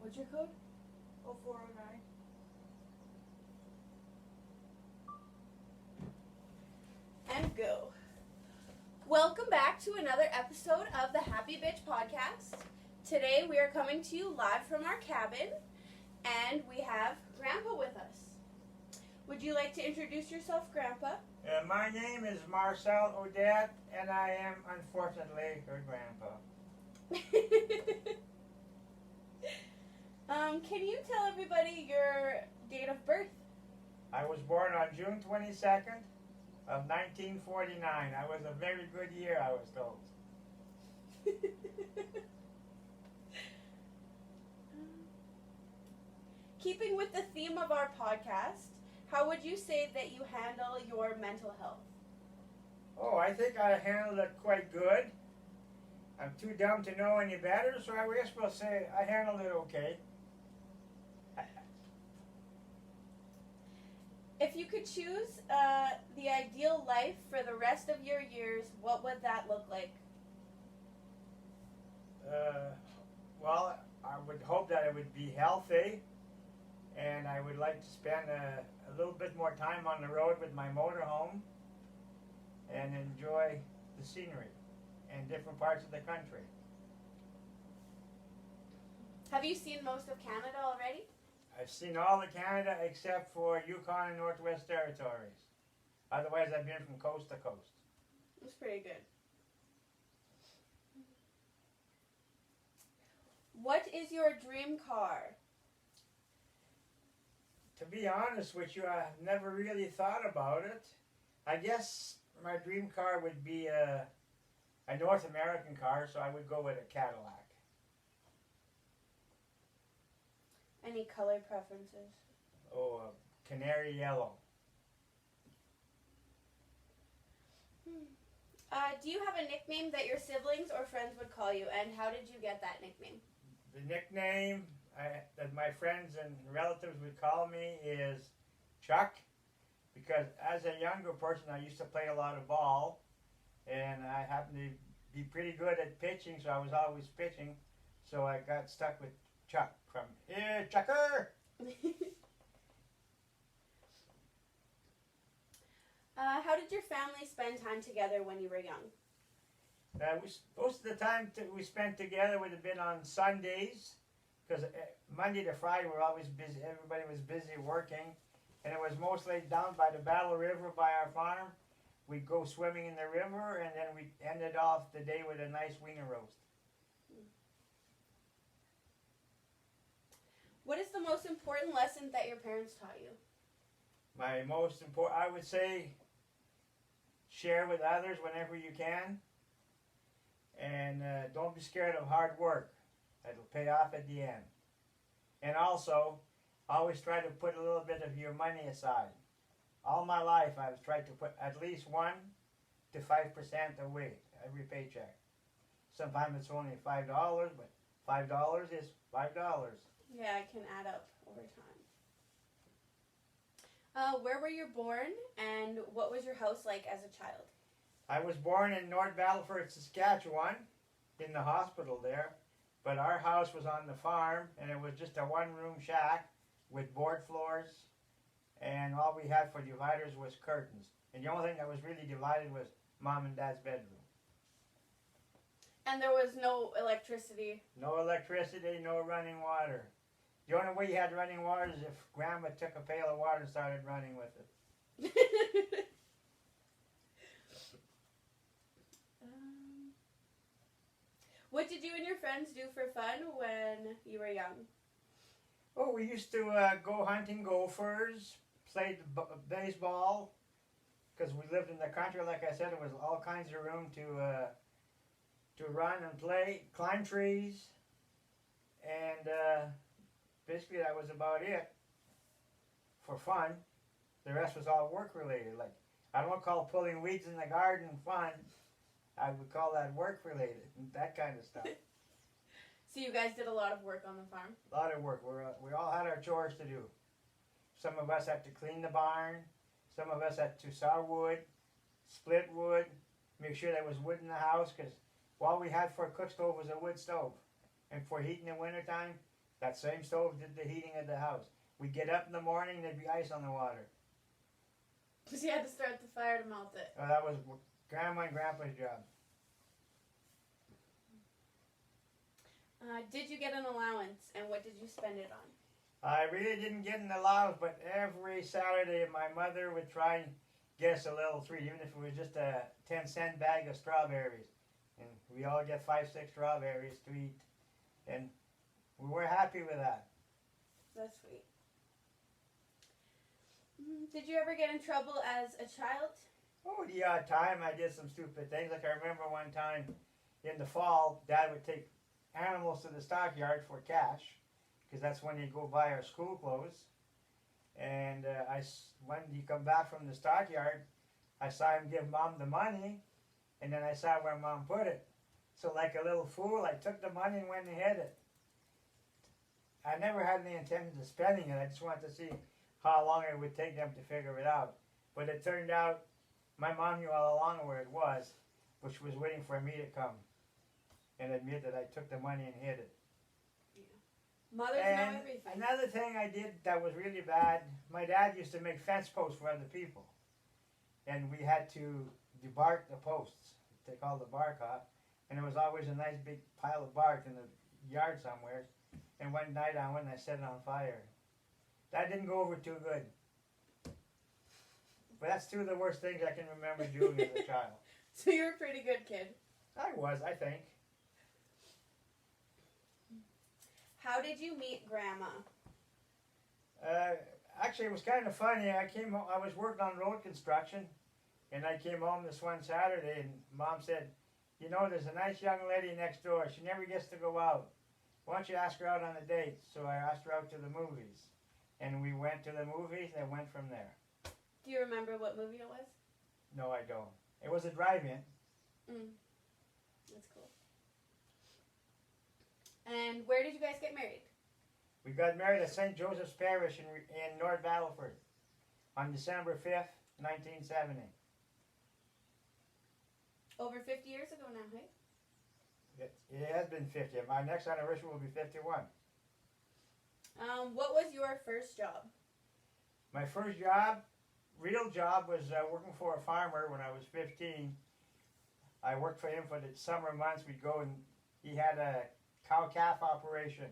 What's your code? 0409. And go. Welcome back to another episode of the HappyBitch podcast. Today we are coming to you live from our cabin, and we have Grandpa with us. Would you like to introduce yourself, Grandpa? My name is Marcel Audette, and I am, unfortunately, her grandpa. Can you tell everybody your date of birth? I was born on June 22nd of 1949. I was a very good year, I was told. Keeping with the theme of our podcast, how would you say that you handle your mental health? Oh, I think I handled it quite good. I'm too dumb to know any better, so I guess we'll say I handled it okay. If you could choose the ideal life for the rest of your years, what would that look like? Well, I would hope that it would be healthy, and I would like to spend a little bit more time on the road with my motorhome and enjoy the scenery in different parts of the country. Have you seen most of Canada already? I've seen all of Canada except for Yukon and Northwest Territories. Otherwise, I've been from coast to coast. That's pretty good. What is your dream car? To be honest with you, I've never really thought about it. I guess my dream car would be a North American car, so I would go with a Cadillac. Any color preferences? Oh, canary yellow. Do you have a nickname that your siblings or friends would call you, and how did you get that nickname? The nickname that my friends and relatives would call me is Chuck, because as a younger person I used to play a lot of ball, and I happened to be pretty good at pitching, so I was always pitching, so I got stuck with Chuck from here, Chucker! How did your family spend time together when you were young? Most of the time we spent together would have been on Sundays, because Monday to Friday we're always busy. Everybody was busy working, and it was mostly down by the Battle River by our farm. We'd go swimming in the river, and then we ended off the day with a nice wiener roast. What is the most important lesson that your parents taught you? My most important, I would say, share with others whenever you can, and don't be scared of hard work. It'll pay off at the end. And also, always try to put a little bit of your money aside. All my life I've tried to put at least 1 to 5% away every paycheck. Sometimes it's only $5, but $5 is $5. Yeah, it can add up over time. Where were you born, and what was your house like as a child? I was born in North Battleford, Saskatchewan, in the hospital there. But our house was on the farm, and it was just a one-room shack with board floors, and all we had for dividers was curtains. And the only thing that was really divided was Mom and Dad's bedroom. And there was no electricity? No electricity, no running water. The only way you had running water is if Grandma took a pail of water and started running with it. What did you and your friends do for fun when you were young? Oh, we used to go hunting gophers, play baseball, because we lived in the country. Like I said, there was all kinds of room to run and play, climb trees, and basically that was about it for fun. The rest was all work related. Like, I don't call pulling weeds in the garden fun. I would call that work related, that kind of stuff. So you guys did a lot of work on the farm? A lot of work. We all had our chores to do. Some of us had to clean the barn. Some of us had to saw wood, split wood, make sure there was wood in the house, because all we had for a cook stove was a wood stove. And for heat in the wintertime, That same stove did the heating of the house. We'd get up in the morning, there'd be ice on the water. Because you had to start the fire to melt it. Well, that was Grandma and Grandpa's job. Did you get an allowance, and what did you spend it on? I really didn't get an allowance, but every Saturday my mother would try and get us a little treat, even if it was just a 10-cent bag of strawberries. And we all get 5-6 strawberries to eat. And we were happy with that. That's sweet. Did you ever get in trouble as a child? Oh, the odd time I did some stupid things. Like I remember one time in the fall, Dad would take animals to the stockyard for cash, because that's when you go buy our school clothes. And when you come back from the stockyard, I saw him give Mom the money, and then I saw where Mom put it. So like a little fool, I took the money and went and hid it. I never had any intention of spending it. I just wanted to see how long it would take them to figure it out. But it turned out my mom knew all along where it was, but she was waiting for me to come and admit that I took the money and hid it. Mothers And know everything. another thing I did that was really bad, my dad used to make fence posts for other people. And we had to debark the posts, take all the bark off. And there was always a nice big pile of bark in the yard somewhere. And one night I went and I set it on fire. That didn't go over too good. But that's two of the worst things I can remember doing as a child. So you were a pretty good kid. I was, I think. How did you meet Grandma? Actually, it was kind of funny. I was working on road construction, and I came home this one Saturday, and Mom said, you know, there's a nice young lady next door. She never gets to go out. Why don't you ask her out on a date? So I asked her out to the movies. And we went to the movies and went from there. Do you remember what movie it was? No, I don't. It was a drive-in. That's cool. And where did you guys get married? We got married at St. Joseph's Parish in North Battleford on December 5th, 1970. Over 50 years ago now, hey? It has been 50. My next anniversary will be 51. What was your first job? My first job, real job, was working for a farmer when I was 15. I worked for him for the summer months. We'd go and he had a cow-calf operation,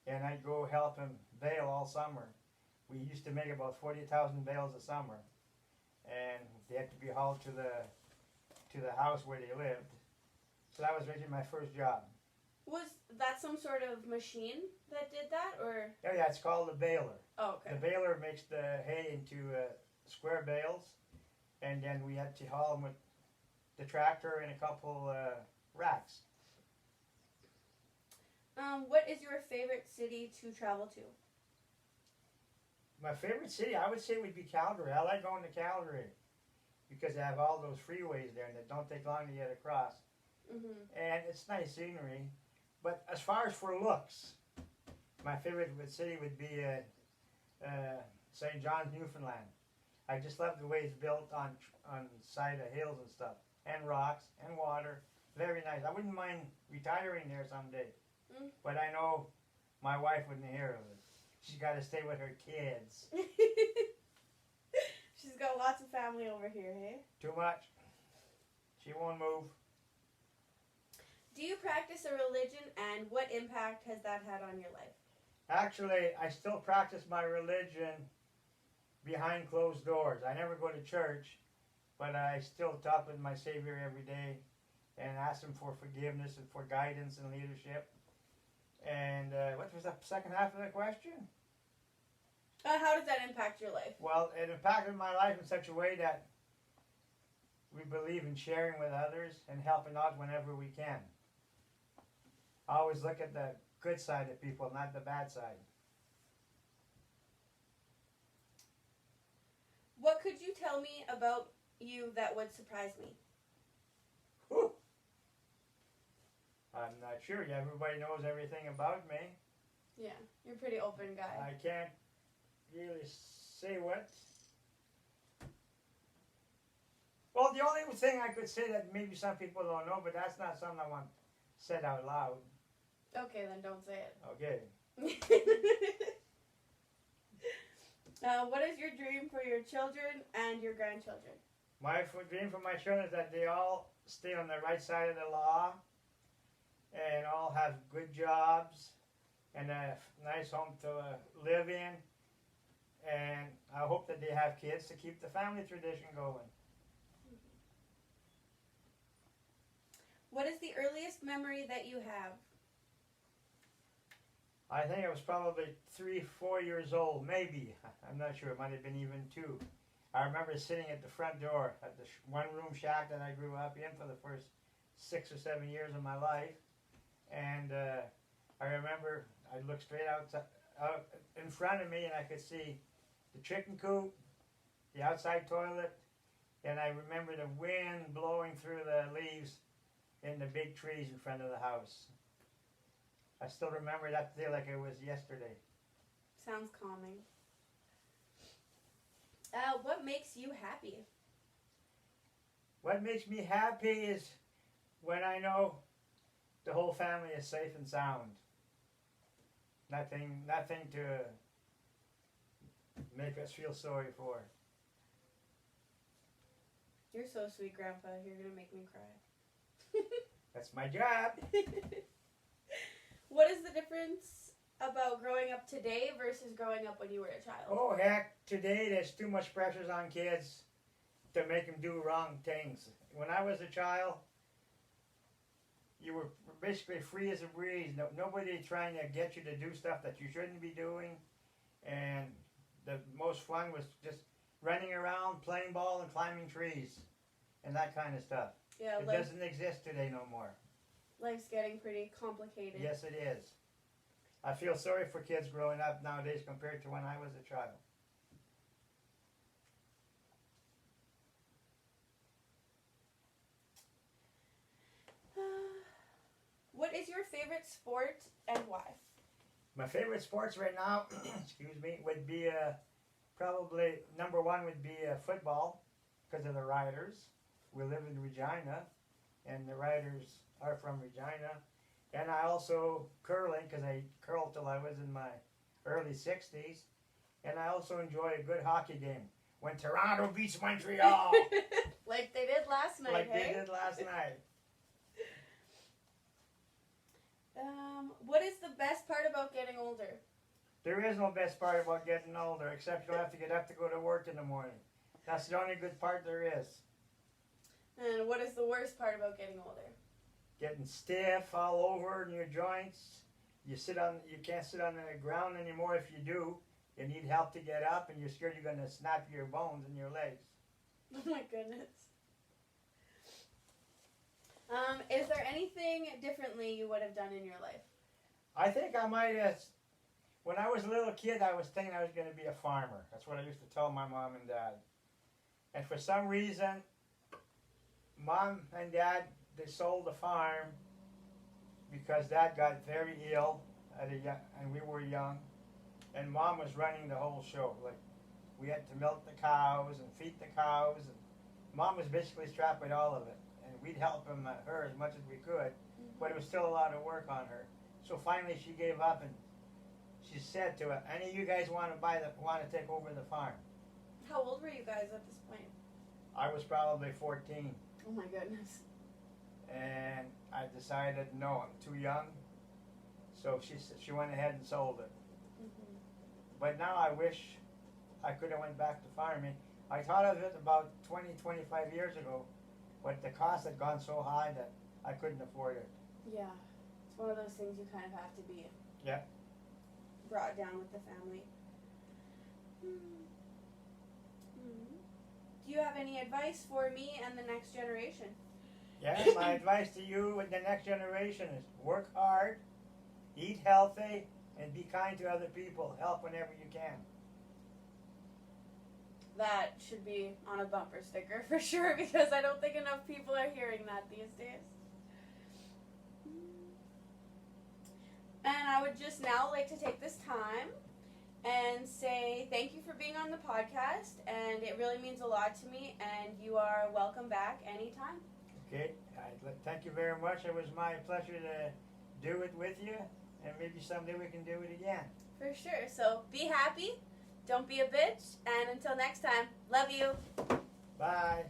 and I'd go help him bale all summer. We used to make about 40,000 bales a summer, and they had to be hauled to the house where they lived. So that was really my first job. Was that some sort of machine that did that, or? Oh yeah, it's called a baler. Oh, okay. The baler makes the hay into square bales, and then we had to haul them with the tractor and a couple racks. What is your favorite city to travel to? My favorite city, I would say, would be Calgary. I like going to Calgary because they have all those freeways there and they don't take long to get across. And it's nice scenery. But as far as for looks, my favorite city would be St. John's, Newfoundland. I just love the way it's built on side of hills and stuff, and rocks and water. Very nice. I wouldn't mind retiring there someday, but I know my wife wouldn't hear of it. She's got to stay with her kids. She's got lots of family over here, hey? Too much. She won't move. Do you practice a religion, and what impact has that had on your life? Actually, I still practice my religion behind closed doors. I never go to church, but I still talk with my Savior every day and ask Him for forgiveness and for guidance and leadership. And what was the second half of the question? How does that impact your life? Well, it impacted my life in such a way that we believe in sharing with others and helping out whenever we can. I always look at the good side of people, not the bad side. What could you tell me about you that would surprise me? Whew. I'm not sure. Everybody knows everything about me. Yeah, you're a pretty open guy. I can't really say what. Well, the only thing I could say that maybe some people don't know, but that's not something I want said out loud. Okay, then don't say it. Okay. What is your dream for your children and your grandchildren? My dream for my children is that they all stay on the right side of the law and all have good jobs and a nice home to live in. And I hope that they have kids to keep the family tradition going. What is the earliest memory that you have? I think I was probably 3, 4 years old, maybe. I'm not sure. It might have been even 2. I remember sitting at the front door at the one-room shack that I grew up in for the first 6 or 7 years of my life. And I remember I looked straight out in front of me and I could see the chicken coop, the outside toilet, and I remember the wind blowing through the leaves in the big trees in front of the house. I still remember that day like it was yesterday. Sounds calming. What makes you happy? What makes me happy is when I know the whole family is safe and sound. Nothing to make us feel sorry for. You're so sweet, Grandpa. You're going to make me cry. That's my job. What is the difference about growing up today versus growing up when you were a child? Oh, heck, today there's too much pressures on kids to make them do wrong things. When I was a child, you were basically free as a breeze. Nobody trying to get you to do stuff that you shouldn't be doing. And the most fun was just running around, playing ball, and climbing trees, and that kind of stuff. Yeah, it doesn't exist today no more. Life's getting pretty complicated. Yes, it is. I feel sorry for kids growing up nowadays compared to when I was a child. What is your favorite sport and why? My favorite sports right now, excuse me, would be probably number 1 would be football because of the Riders. We live in Regina, and the Riders are from Regina. And I also curling because I curled till I was in my early 60s. And I also enjoy a good hockey game when Toronto beats Montreal. Like they did last night, like hey? they did last night. What is the best part about getting older? There is no best part about getting older, except you'll have to get up to go to work in the morning. That's the only good part there is. And what is the worst part about getting older? Getting stiff all over in your joints. You can't sit on the ground anymore. If you do, you need help to get up, and you're scared you're going to snap your bones in your legs. Oh my goodness. Is there anything differently you would have done in your life? I think I might have. When I was a little kid, I was thinking I was going to be a farmer. That's what I used to tell my mom and dad. And for some reason, Mom and Dad, they sold the farm because Dad got very ill and we were young. And Mom was running the whole show. Like, we had to milk the cows and feed the cows. And Mom was basically strapped with all of it. And we'd help her as much as we could, but it was still a lot of work on her. So finally she gave up and she said to her, any of you guys want to take over the farm? How old were you guys at this point? I was probably 14. Oh my goodness. And I decided, no, I'm too young. So she went ahead and sold it. Mm-hmm. But now I wish I could have went back to farming. I thought of it about 20, 25 years ago, but the cost had gone so high that I couldn't afford it. Yeah. It's one of those things you kind of have to be brought down with the family. Do you have any advice for me and the next generation? Yes, my advice to you and the next generation is work hard, eat healthy, and be kind to other people. Help whenever you can. That should be on a bumper sticker for sure, because I don't think enough people are hearing that these days. And I would just now like to take this time and say thank you for being on the podcast, and it really means a lot to me, and you are welcome back anytime. Okay, thank you very much. It was my pleasure to do it with you, and maybe someday we can do it again. For sure. So be happy, don't be a bitch, and until next time, love you. Bye.